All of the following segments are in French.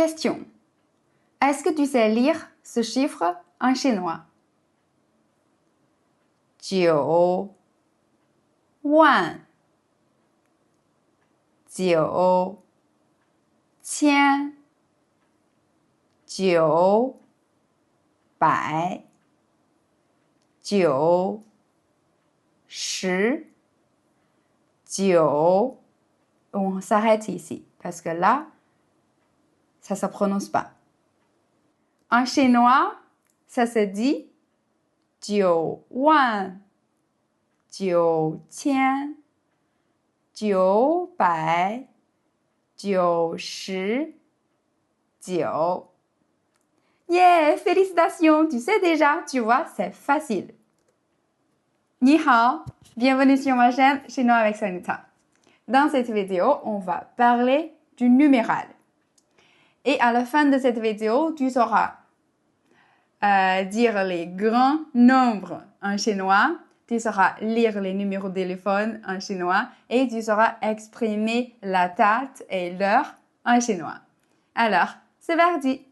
Question. Est-ce que tu sais lire ce chiffre en chinois? 9万9千9百9十9. On s'arrête ici parce que là, ça ne se prononce pas. En chinois, ça se dit 9万9千9百99. Yeah, félicitations, tu sais déjà, tu vois, c'est facile. Ni hao, bienvenue sur ma chaîne Chinois avec Sanita. Dans cette vidéo, on va parler du numéral. Et à la fin de cette vidéo, tu sauras dire les grands nombres en chinois, tu sauras lire les numéros de téléphone en chinois et tu sauras exprimer la date et l'heure en chinois. Alors, c'est parti!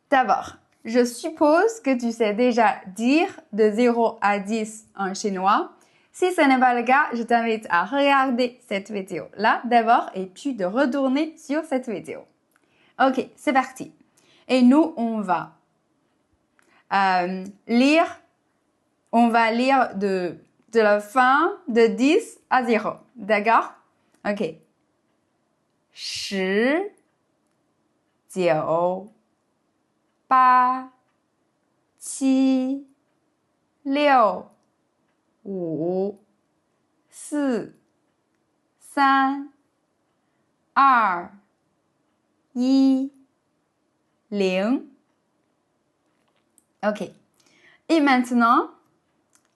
D'abord, je suppose que tu sais déjà dire de 0 à 10 en chinois. Si ce n'est pas le cas, je t'invite à regarder cette vidéo-là d'abord et puis de retourner sur cette vidéo. Ok, c'est parti. Et nous, on va lire de la fin de 10 à 0. D'accord? Ok. 10, 9, 8, 7, 6, 5, 4, 3, 2, 1, 0. Ok. Et maintenant,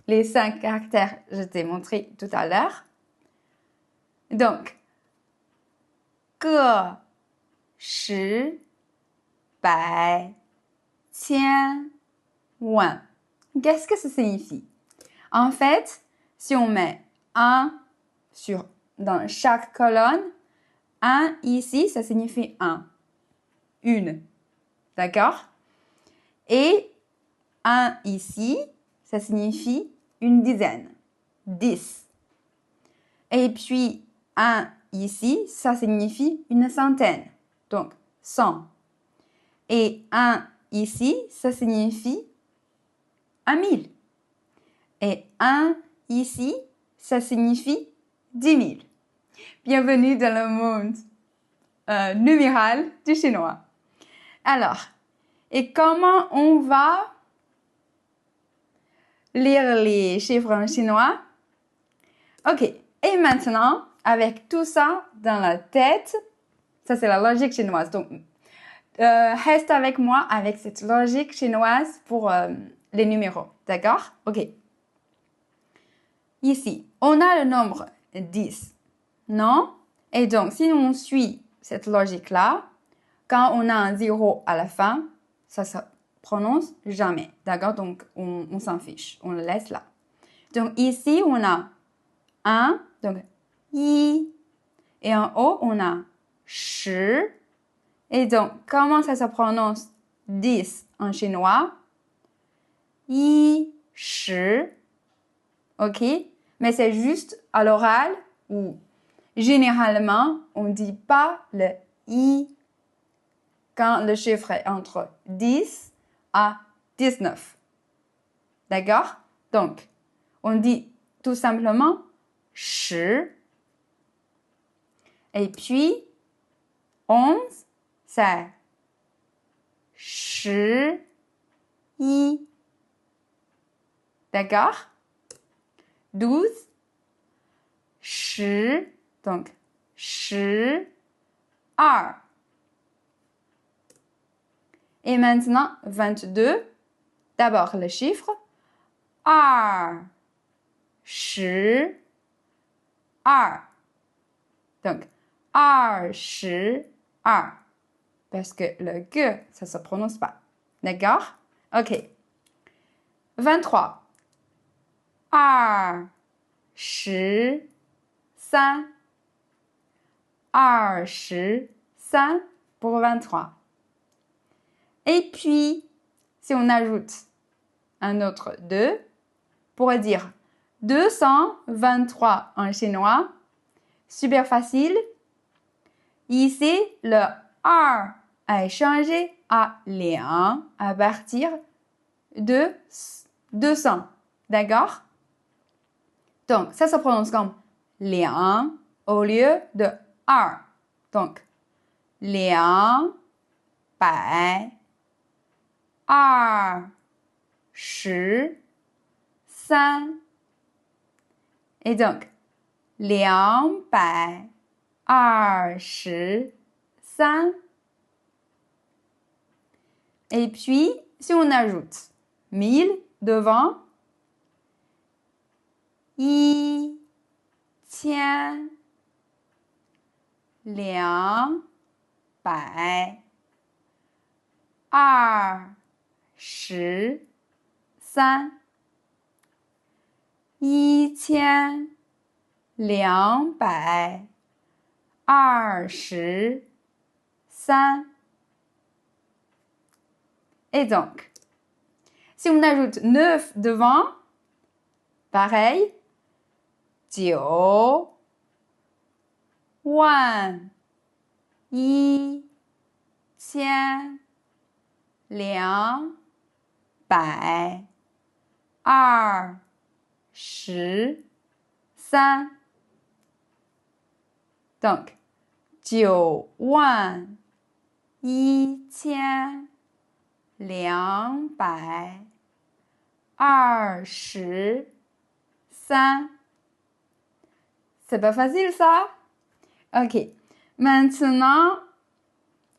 les 5 caractères, je t'ai montré tout à l'heure. Donc, 个十百千万. Qu'est-ce que ça signifie? En fait, si on met 1 dans chaque colonne, 1 ici, ça signifie 1. Une. D'accord? Et 1 ici, ça signifie une dizaine. 10. Et puis 1 ici, ça signifie une centaine. Donc 100. Et 1 ici, ça signifie 1000. Et 1 ici, ça signifie 10 000. Bienvenue dans le monde numéral du chinois. Alors, et comment on va lire les chiffres en chinois? Ok, et maintenant, avec tout ça dans la tête, ça c'est la logique chinoise. Donc, reste avec moi avec cette logique chinoise pour les numéros. D'accord? Ok. Ici, on a le nombre 10. Non? Et donc, si on suit cette logique-là, quand on a un 0 à la fin, ça se prononce jamais. D'accord? Donc, on s'en fiche. On le laisse là. Donc, ici, on a 1, donc yi. Et en haut, on a 10. Et donc, comment ça se prononce 10 en chinois? Yi, shi. Ok? Mais c'est juste à l'oral où généralement, on ne dit pas le i quand le chiffre est entre 10 à 19. D'accord? Donc, on dit tout simplement 10. Et puis, 11, c'est 11. D'accord? 12, 10, donc 12. Et maintenant, 22, d'abord le chiffre 2, 12. Donc, 22. Parce que le G, ça ne se prononce pas. D'accord? Ok. 23. 23. 23. pour 23. Et puis, si on ajoute un autre 2, pour dire 223 en chinois, super facile. Ici, le R a changé à liang à partir de 200. D'accord? Donc, ça se prononce comme liang au lieu de R. Donc, liang bai er shi san. Et donc, 223. Et puis, si on ajoute 1000 devant, 1000 223 1223. Et donc, si on ajoute 9 devant, pareil, 9万1223. Donc, 91223. C'est pas facile ça? Ok. Maintenant,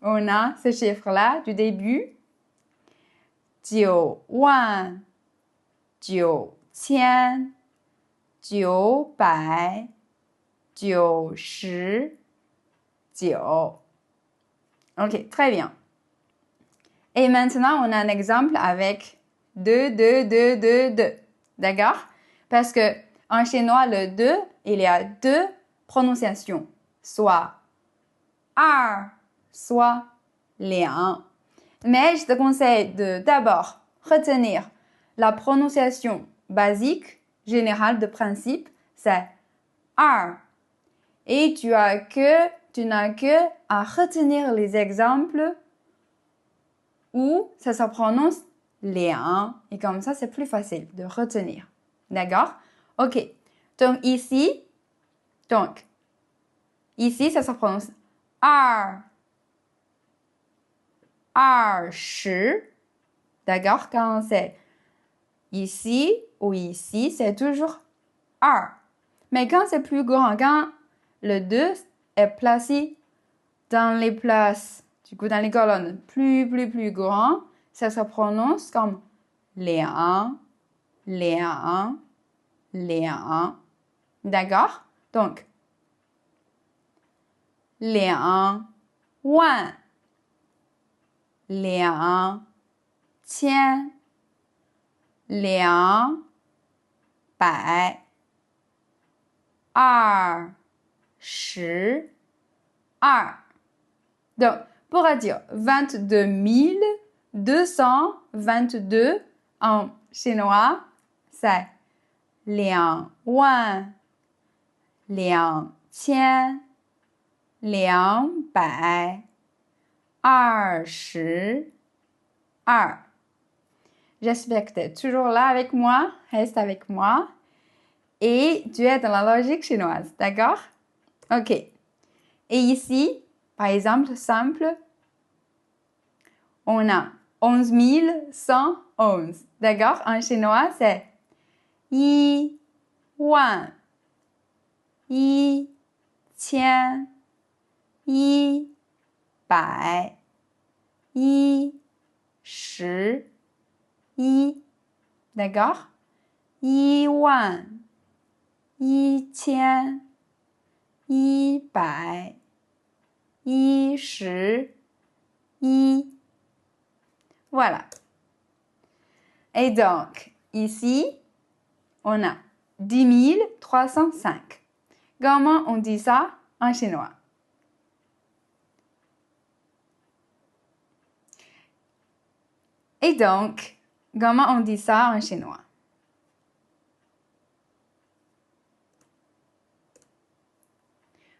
on a ce chiffre-là du début. 99999. Ok, très bien. Et maintenant, on a un exemple avec 2, 2, 2, 2, 2. D'accord? Parce que en chinois, le 2, il y a deux prononciations. Soit R, soit liang. Mais je te conseille de d'abord retenir la prononciation basique, générale de principe, c'est R. Et tu n'as que à retenir les exemples où ça se prononce liang. Et comme ça, c'est plus facile de retenir. D'accord? Ok. Donc, ici, ça se prononce R. R. D'accord? Quand c'est ici ou ici, c'est toujours R. Mais quand c'est plus grand, quand le 2 est placé dans les places, du coup, dans les colonnes plus grand, ça se prononce comme liang, liang, liang. D'accord? Donc, liang wan, liang qian, liang bai, er shi, er. Donc, pour dire 22 222 en chinois, c'est liang wan, liang qian, liang bai, er shi, er. J'espère que tu es toujours là avec moi. Reste avec moi. Et tu es dans la logique chinoise. D'accord? Ok. Et ici, par exemple, simple, on a 11 111. D'accord? En chinois, c'est yi wan, yi qian, yi bai, yi shi, yi. D'accord? Yi wan, yi qian, yi bai, yi shi, yi. Voilà. Et donc, ici, on a 10 305. Comment on dit ça en chinois? Et donc, comment on dit ça en chinois?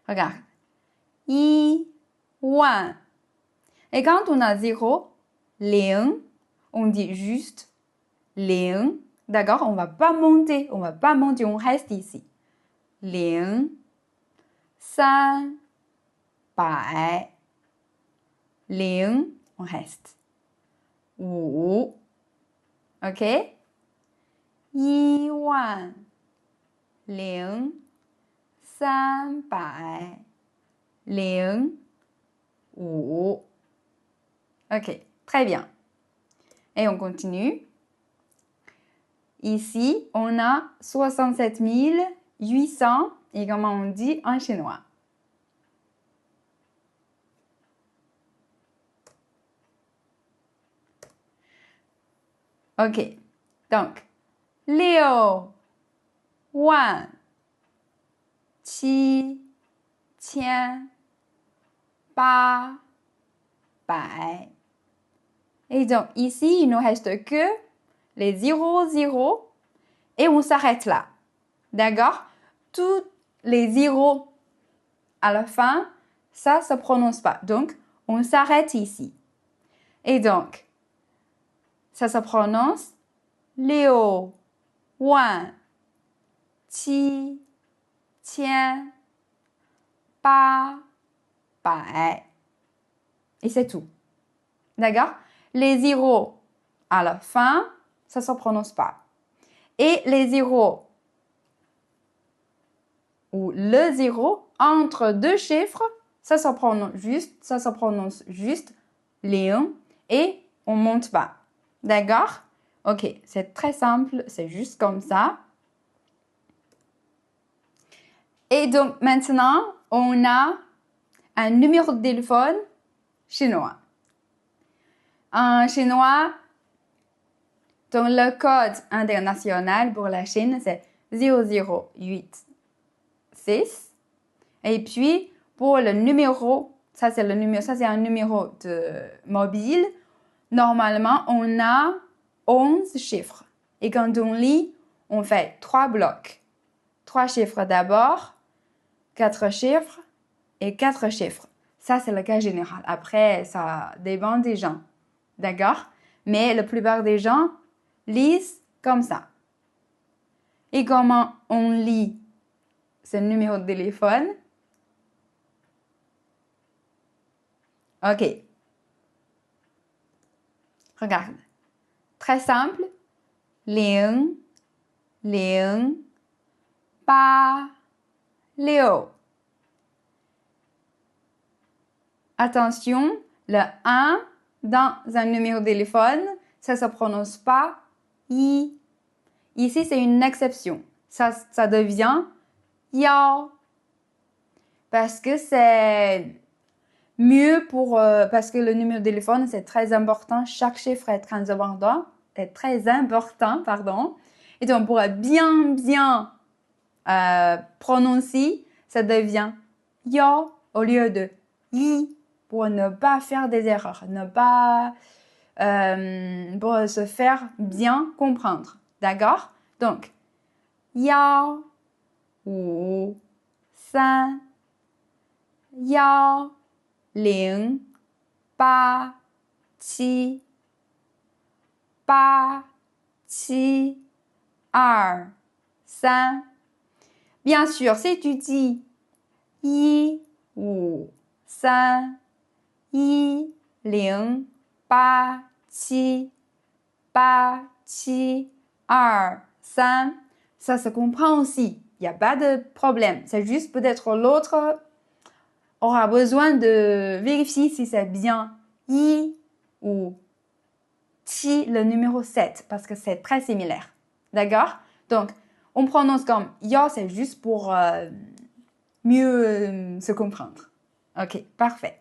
Regarde. 1,000,000. Et quand on a 0, 0, on dit juste 0. D'accord? On va pas monter, on reste ici. 0, 300, 0, on reste. 5, ok? 1,000,000, 0, 300, 0, 5. Ok, très bien. Et on continue. Ici, on a 67 800. Et comment on dit en chinois? Ok, donc, 6,700,800. Et donc, ici, il ne reste que les 0, 0 et on s'arrête là. D'accord? Tous les 0 à la fin, ça ne se prononce pas. Donc, on s'arrête ici. Et donc, ça se prononce 6,700,800. Et c'est tout. D'accord? Les 0 à la fin, ça ne se prononce pas. Et les 0 ou le 0 entre deux chiffres, ça se prononce juste Léon et on monte pas. D'accord? Ok, c'est très simple, c'est juste comme ça. Et donc maintenant, on a un numéro de téléphone chinois. En chinois, donc le code international pour la Chine, c'est 0086. Et puis, pour le numéro, ça c'est un numéro de mobile. Normalement, on a 11 chiffres. Et quand on lit, on fait 3 blocs. 3 chiffres d'abord, 4 chiffres et 4 chiffres. Ça, c'est le cas général. Après, ça dépend des gens. D'accord? Mais la plupart des gens lisent comme ça. Et comment on lit ce numéro de téléphone? Ok. Regarde. Très simple. 0, 0, 8, 6. Attention, le 1 dans un numéro de téléphone, ça ne se prononce pas I. Ici, c'est une exception. Ça devient Yao. Parce que c'est mieux parce que le numéro de téléphone, c'est très important. Chaque chiffre est très important, pardon. Et donc, pour bien prononcer, ça devient Yao au lieu de I. Pour ne pas faire des erreurs, pour se faire bien comprendre. D'accord? Donc, 1, 5, 3, 1, 0, 8, 7, 8, 7, 2, 3. Bien sûr, si tu dis 1, 5, 1, 0, 8, 7, 8, 7, 2, 3, ça se comprend aussi. Il n'y a pas de problème. C'est juste peut-être l'autre aura besoin de vérifier si c'est bien I ou Ti, le numéro 7, parce que c'est très similaire. D'accord? Donc, on prononce comme Yo, c'est juste pour mieux se comprendre. Ok, parfait.